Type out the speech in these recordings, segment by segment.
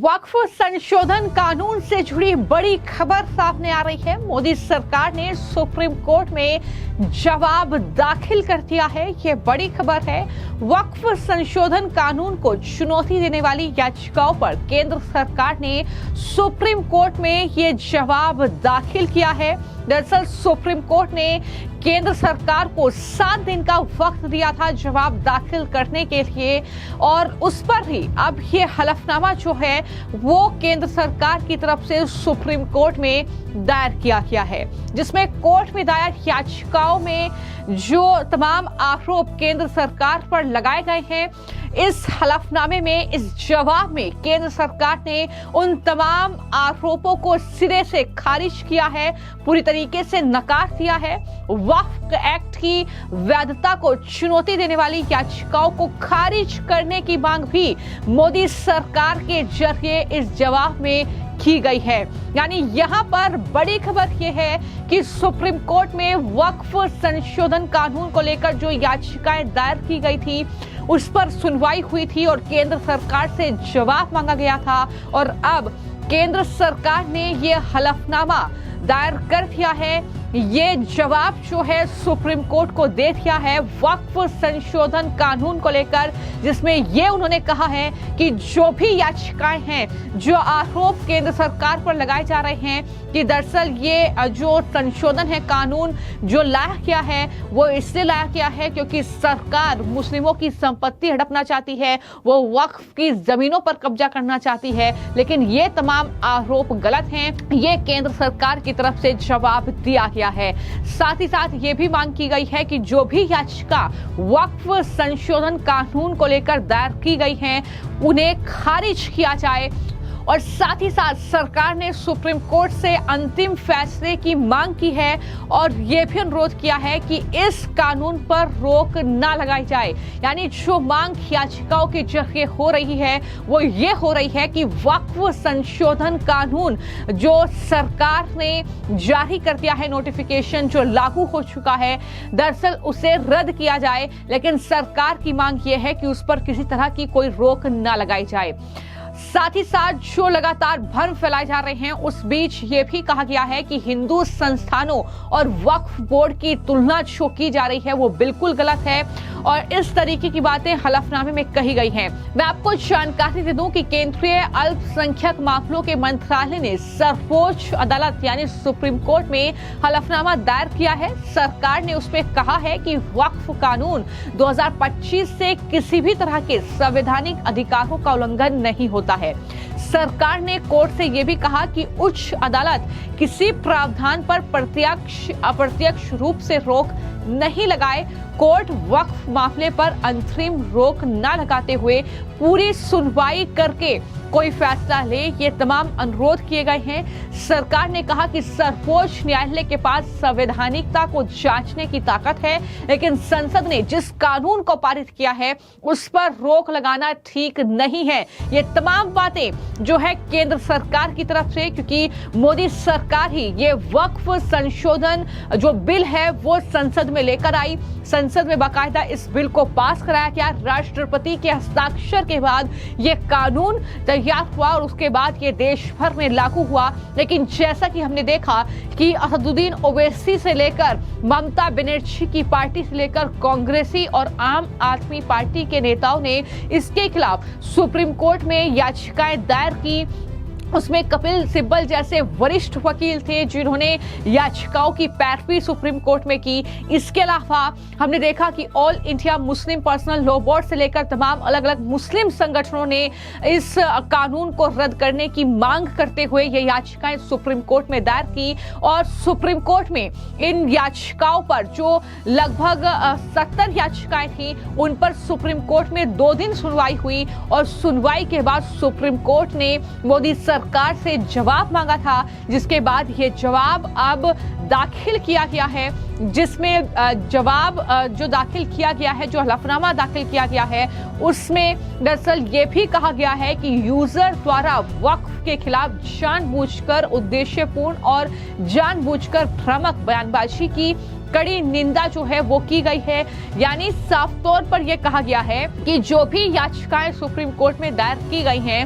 वक्फ संशोधन कानून से जुड़ी बड़ी खबर सामने आ रही है। मोदी सरकार ने सुप्रीम कोर्ट में जवाब दाखिल कर दिया है। ये बड़ी खबर है। वक्फ संशोधन कानून को चुनौती देने वाली याचिकाओं पर केंद्र सरकार ने सुप्रीम कोर्ट में ये जवाब दाखिल किया है। दरअसल सुप्रीम कोर्ट ने केंद्र सरकार को 7 दिन का वक्त दिया था जवाब दाखिल करने के लिए, और उस पर ही अब ये हलफनामा जो है वो केंद्र सरकार की तरफ से सुप्रीम कोर्ट में दायर किया गया है, जिसमें कोर्ट में दायर याचिकाओं में जो तमाम आरोप केंद्र सरकार पर लगाए गए हैं, इस हलफनामे में, इस जवाब में केंद्र सरकार ने उन तमाम आरोपों को सिरे से खारिज किया है, पूरी तरीके से नकार दिया है। वक्फ एक्ट की वैधता को चुनौती देने वाली याचिकाओं को खारिज करने की मांग भी मोदी सरकार के जरिए इस जवाब में की गई है। यानी यहाँ पर बड़ी खबर यह है कि सुप्रीम कोर्ट में वक्फ संशोधन कानून को लेकर जो याचिकाएं दायर की गई थी उस पर सुनवाई हुई थी और केंद्र सरकार से जवाब मांगा गया था, और अब केंद्र सरकार ने ये हलफनामा दायर कर दिया है। ये जवाब जो है सुप्रीम कोर्ट को दे दिया है वक्फ संशोधन कानून को लेकर, जिसमें ये उन्होंने कहा है कि जो भी याचिकाएं हैं, जो आरोप केंद्र सरकार पर लगाए जा रहे हैं कि दरअसल ये जो संशोधन है कानून जो लाया गया है वो इसलिए लाया गया है क्योंकि सरकार मुस्लिमों की संपत्ति हड़पना चाहती है, वो वक्फ की जमीनों पर कब्जा करना चाहती है, लेकिन ये तमाम आरोप गलत हैं। ये केंद्र सरकार की तरफ से जवाब दिया गया है। साथ ही साथ ये भी मांग की गई है कि जो भी याचिका वक्फ संशोधन कानून को लेकर दायर की गई हैं उन्हें खारिज किया जाए, और साथ ही साथ सरकार ने सुप्रीम कोर्ट से अंतिम फैसले की मांग की है और यह भी अनुरोध किया है कि इस कानून पर रोक ना लगाई जाए। यानी जो मांग याचिकाओं के जरिए हो रही है वो ये हो रही है कि वक्फ संशोधन कानून जो सरकार ने जारी कर दिया है, नोटिफिकेशन जो लागू हो चुका है, दरअसल उसे रद्द किया जाए, लेकिन सरकार की मांग ये है कि उस पर किसी तरह की कोई रोक ना लगाई जाए। साथ ही साथ जो लगातार भ्रम फैलाए जा रहे हैं उस बीच ये भी कहा गया है कि हिंदू संस्थानों और वक्फ बोर्ड की तुलना जो की जा रही है वो बिल्कुल गलत है, और इस तरीके की बातें हलफनामे में कही गई हैं। मैं आपको जानकारी दे दूं कि केंद्रीय अल्पसंख्यक मामलों के मंत्रालय ने सर्वोच्च अदालत यानी सुप्रीम कोर्ट में हलफनामा दायर किया है। सरकार ने उसमें कहा है कि वक्फ कानून 2025 से किसी भी तरह के संवैधानिक अधिकारों का उल्लंघन नहीं होता है। सरकार ने कोर्ट से यह भी कहा कि उच्च अदालत किसी प्रावधान पर प्रत्यक्ष अप्रत्यक्ष रूप से रोक नहीं लगाए। कोर्ट वक्फ मामले पर अंतरिम रोक न लगाते हुए पूरी सुनवाई करके कोई फैसला ले, ये तमाम अनुरोध किए गए हैं। सरकार ने कहा कि सर्वोच्च न्यायालय के पास संवैधानिकता को जांचने की ताकत है, लेकिन संसद ने जिस कानून को पारित किया है उस पर रोक लगाना ठीक नहीं है। ये तमाम बातें जो है केंद्र सरकार की तरफ से, क्योंकि मोदी सरकार ही ये वक्फ संशोधन जो बिल है वो संसद में लेकर आई। संसद में बाकायदा इस बिल को पास कराया गया। राष्ट्रपति के हस्ताक्षर के बाद ये कानून तैयार हुआ और उसके बाद ये देश भर में लागू हुआ। लेकिन जैसा कि हमने देखा कि असदुद्दीन ओवैसी से लेकर ममता बनर्जी की पार्टी से लेकर कांग्रेसी और आम आदमी पार्टी के नेताओं ने इसके खिलाफ सुप्रीम कोर्ट में याचिकाएं दायर की। उसमें कपिल सिब्बल जैसे वरिष्ठ वकील थे जिन्होंने याचिकाओं की पैरवी सुप्रीम कोर्ट में की। इसके अलावा हमने देखा कि all India Muslim personal law board से लेकर तमाम अलग अलग मुस्लिम संगठनों ने इस कानून को रद्द करने की मांग करते हुए ये याचिकाएं सुप्रीम कोर्ट में दायर की, और सुप्रीम कोर्ट में इन याचिकाओं पर जो लगभग 70 याचिकाएं थी उन पर सुप्रीम कोर्ट में 2 दिन सुनवाई हुई, और सुनवाई के बाद सुप्रीम कोर्ट ने मोदी सरकार से जवाब मांगा था, जिसके बाद ये जवाब अब दाखिल किया गया है, जिसमें जवाब जो दाखिल किया गया है, जो हलफनामा दाखिल किया गया है, उसमें दरअसल ये भी कहा गया है कि यूजर द्वारा वक्फ के खिलाफ जानबूझकर उद्देश्यपूर्ण और जानबूझकर भ्रामक बयानबाजी की कड़ी निंदा जो है वो की गई है। यानी साफ तौर पर यह कहा गया है कि जो भी याचिकाएं सुप्रीम कोर्ट में दायर की गई हैं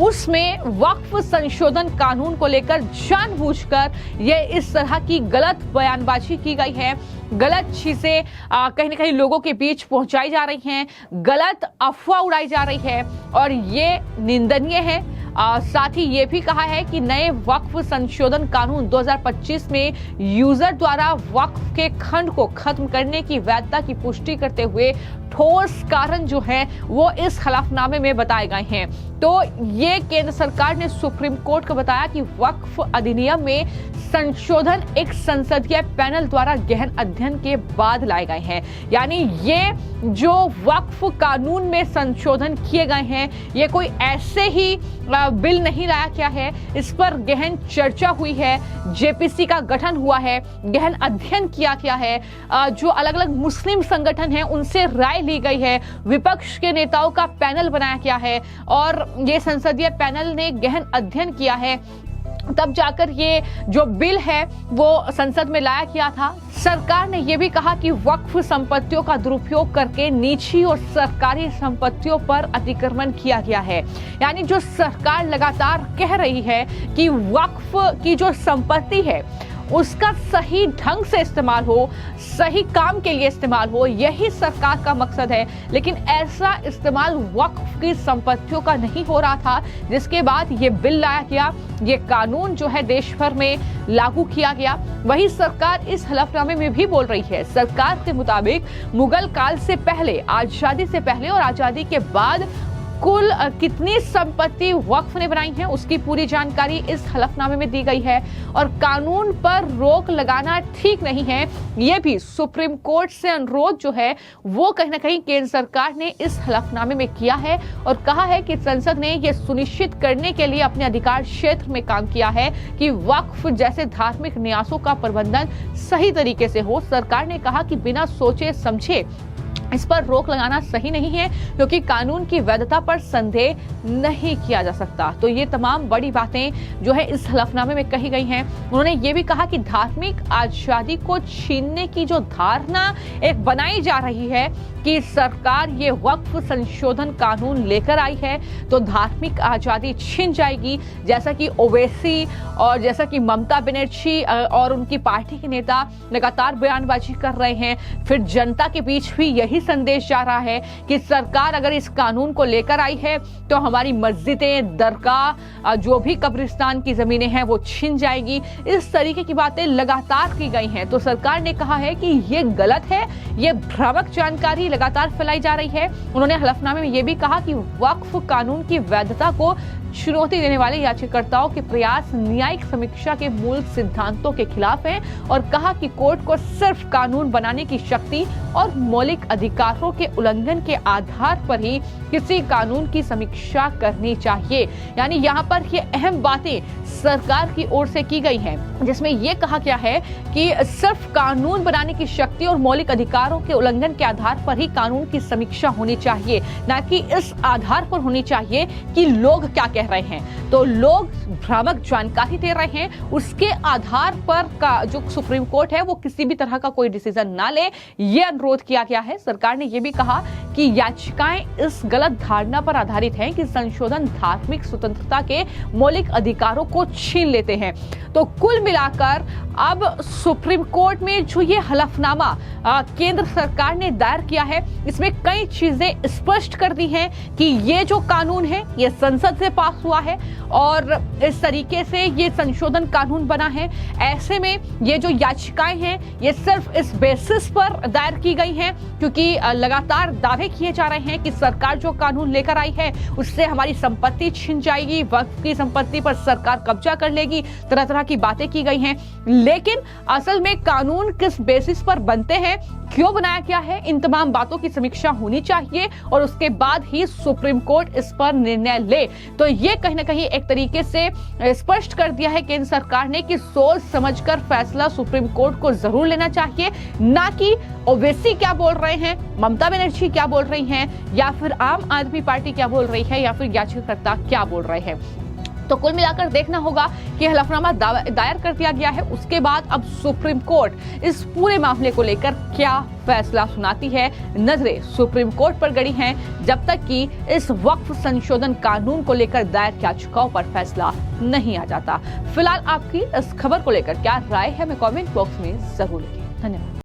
उसमें वक्फ संशोधन कानून को लेकर जानबूझकर ये इस तरह की गलत बयानबाजी की गई है, गलत चीजें कहीं ना कहीं लोगों के बीच पहुंचाई जा रही हैं, गलत अफवाह उड़ाई जा रही है और ये निंदनीय है। साथ ही ये भी कहा है कि नए वक्फ संशोधन कानून 2025 में यूजर द्वारा वक्फ के खंड को खत्म करने की वैधता की पुष्टि करते हुए ठोस कारण जो है वो इस हलफनामे में बताए गए हैं। तो ये केंद्र सरकार ने सुप्रीम कोर्ट को बताया कि वक्फ अधिनियम में संशोधन एक संसदीय पैनल द्वारा गहन अध्ययन के बाद लाए गए हैं। यानी ये जो वक्फ कानून में संशोधन किए गए हैं ये कोई ऐसे ही बिल नहीं लाया गया है, इस पर गहन चर्चा हुई है, जेपीसी का गठन हुआ है, गहन अध्ययन किया गया है, जो अलग अलग मुस्लिम संगठन हैं उनसे राय ली गई है, विपक्ष के नेताओं का पैनल बनाया गया है और ये संसदीय पैनल ने गहन अध्ययन किया है, तब जाकर ये जो बिल है वो संसद में लाया गया था। सरकार ने यह भी कहा कि वक्फ संपत्तियों का दुरुपयोग करके निजी और सरकारी संपत्तियों पर अतिक्रमण किया गया है। यानी जो सरकार लगातार कह रही है कि वक्फ की जो संपत्ति है उसका सही ढंग से इस्तेमाल हो, सही काम के लिए इस्तेमाल हो, यही सरकार का मकसद है। लेकिन ऐसा इस्तेमाल वक्फ की संपत्तियों का नहीं हो रहा था, जिसके बाद ये बिल लाया गया, ये कानून जो है देश भर में लागू किया गया। वही सरकार इस हलफनामे में भी बोल रही है, सरकार के मुताबिक मुगल काल से पहले, आजादी से पहले और आजादी के बाद कुल कितनी संपत्ति वक्फ ने बनाई है उसकी पूरी जानकारी इस हलफनामे में दी गई है और कानून पर रोक लगाना ठीक नहीं है, ये भी सुप्रीम कोर्ट से अनुरोध जो है वो कहीं ना कहीं केंद्र सरकार ने इस हलफनामे में किया है और कहा है कि संसद ने यह सुनिश्चित करने के लिए अपने अधिकार क्षेत्र में काम किया है कि वक्फ जैसे धार्मिक न्यासों का प्रबंधन सही तरीके से हो। सरकार ने कहा कि बिना सोचे समझे इस पर रोक लगाना सही नहीं है क्योंकि कानून की वैधता पर संदेह नहीं किया जा सकता। तो ये तमाम बड़ी बातें जो है इस हलफनामे में कही गई हैं। उन्होंने ये भी कहा कि धार्मिक आजादी को छीनने की जो धारणा एक बनाई जा रही है कि सरकार ये वक्फ संशोधन कानून लेकर आई है तो धार्मिक आजादी छीन जाएगी, जैसा कि ओवैसी और जैसा कि ममता बनर्जी और उनकी पार्टी के नेता लगातार बयानबाजी कर रहे हैं। फिर जनता के बीच भी यही संदेश जा रहा है कि सरकार अगर इस कानून को लेकर आई है तो हमारी मस्जिदें, दरगाह, जो भी कब्रिस्तान की जमीनें हैं वो छीन जाएगी। इस तरीके की बातें लगातार की गई हैं। तो सरकार ने कहा है कि ये गलत है, ये भ्रामक जानकारी लगातार फैलाई जा रही है। उन्होंने हलफनामे में यह भी कहा कि वक्फ कानून की वैधता को चुनौती देने वाले याचिकाकर्ताओं के प्रयास न्यायिक समीक्षा के मूल सिद्धांतों के खिलाफ हैं और कहा कि कोर्ट को सिर्फ कानून बनाने की शक्ति और मौलिक अधिकारों के उल्लंघन के आधार पर ही किसी कानून की समीक्षा करनी चाहिए। यानी यहाँ पर ये अहम बातें सरकार की ओर से की गई हैं, जिसमें यह कहा गया है कि सिर्फ कानून बनाने की शक्ति और मौलिक अधिकारों के उल्लंघन के आधार पर ही कानून की समीक्षा होनी चाहिए, ना कि इस आधार पर होनी चाहिए कि लोग क्या कह रहे हैं। तो लोग भ्रामक जानकारी दे रहे हैं, उसके आधार पर का जो सुप्रीम कोर्ट है वो किसी भी तरह का कोई डिसीजन ना ले, ये अनुरोध किया गया है। सरकार ने यह भी कहा कि याचिकाएं इस गलत धारणा पर आधारित हैं कि संशोधन धार्मिक स्वतंत्रता के मौलिक अधिकारों को छीन लेते हैं। तो कुल मिलाकर अब सुप्रीम कोर्ट में जो ये हलफनामा केंद्र सरकार ने दायर किया है, इसमें कई चीजें स्पष्ट कर दी हैं कि ये जो कानून है ये संसद से पास हुआ है और इस तरीके से ये संशोधन कानून बना है। ऐसे में ये जो याचिकाएं हैं ये सिर्फ इस बेसिस पर दायर की गई हैं क्योंकि लगातार दावे किए जा रहे हैं कि सरकार जो कानून लेकर आई है उससे हमारी संपत्ति छिन जाएगी, वक्फ की संपत्ति पर सरकार कब्जा कर लेगी, तरह तरह की बातें की गई हैं। लेकिन असल में कानून किस बेसिस पर बनते हैं, क्यों बनाया गया है, इन तमाम बातों की समीक्षा होनी चाहिए और उसके बाद ही सुप्रीम कोर्ट इस पर निर्णय ले। तो ये कहीं ना कहीं एक तरीके से स्पष्ट कर दिया है केंद्र सरकार ने कि सोच समझकर फैसला सुप्रीम कोर्ट को जरूर लेना चाहिए, ना कि ओवैसी क्या बोल रहे हैं, ममता बनर्जी क्या बोल रही हैं, या फिर आम आदमी पार्टी क्या बोल रही है, या फिर याचिकाकर्ता क्या बोल रहे हैं। तो कुल मिलाकर देखना होगा कि हलफनामा दायर कर दिया गया है। उसके बाद अब सुप्रीम कोर्ट इस पूरे मामले को लेकर क्या फैसला सुनाती है। नजरें सुप्रीम कोर्ट पर गड़ी हैं जब तक कि इस वक्फ संशोधन कानून को लेकर दायर याचिकाओं पर फैसला नहीं आ जाता। फिलहाल आपकी इस खबर को लेकर क्या राय है, हमें कमेंट बॉक्स में जरूर लिखें। धन्यवाद।